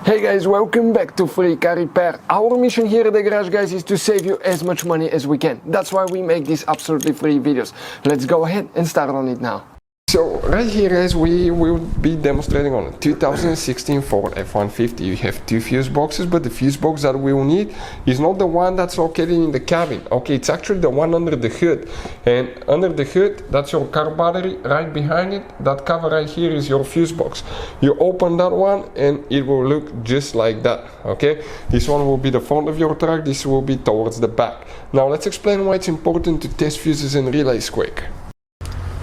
Hey guys, welcome back to Free Car Repair. Our mission here at the garage, guys, is to save you as much money as we can. That's why we make these absolutely free videos. Let's go ahead and start on it now. So right here, guys, we will be demonstrating on a 2016 Ford F150. You have two fuse boxes, but the fuse box that we will need is not the one that's located in the cabin. Okay, it's actually the one under the hood. And under the hood, that's your car battery. Right behind it, that cover right here is your fuse box. You open that one and it will look just like that. Okay, this one will be the front of your truck, this will be towards the back. Now let's explain why it's important to test fuses and relays quick.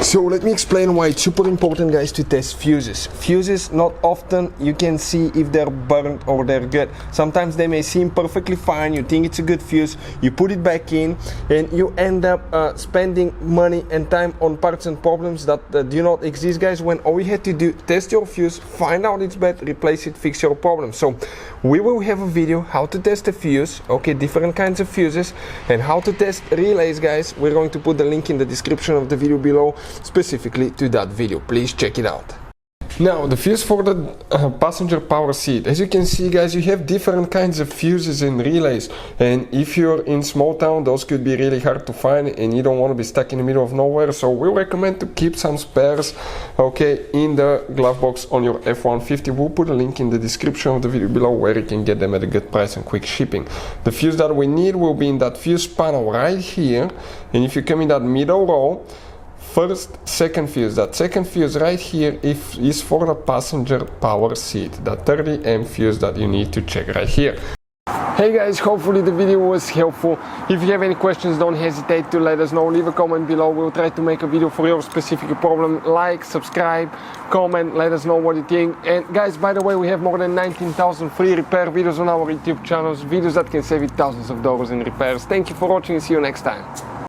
So let me explain why it's super important, guys, to test fuses. Fuses, not often you can see if they're burnt or they're good. Sometimes they may seem perfectly fine, you think it's a good fuse, you put it back in and you end up spending money and time on parts and problems that do not exist, guys, when all you had to do, test your fuse, find out it's bad, replace it, fix your problem. So we will have a video how to test a fuse, okay, different kinds of fuses, and how to test relays, guys. We're going to put the link in the description of the video below specifically to that video. Please check it out. Now, the fuse for the passenger power seat. As you can see, guys, you have different kinds of fuses and relays, and if you're in small town, those could be really hard to find and you don't want to be stuck in the middle of nowhere. So we recommend to keep some spares, okay, in the glove box on your F150. We'll put a link in the description of the video below where you can get them at a good price and quick shipping. The fuse that we need will be in that fuse panel right here, and if you come in that middle row, first, second fuse. That second fuse right here is for the passenger power seat. That 30 amp fuse that you need to check right here. Hey guys, hopefully the video was helpful. If you have any questions, don't hesitate to let us know. Leave a comment below. We'll try to make a video for your specific problem. Like, subscribe, comment, let us know what you think. And guys, by the way, we have more than 19,000 free repair videos on our YouTube channels. Videos that can save you thousands of dollars in repairs. Thank you for watching and see you next time.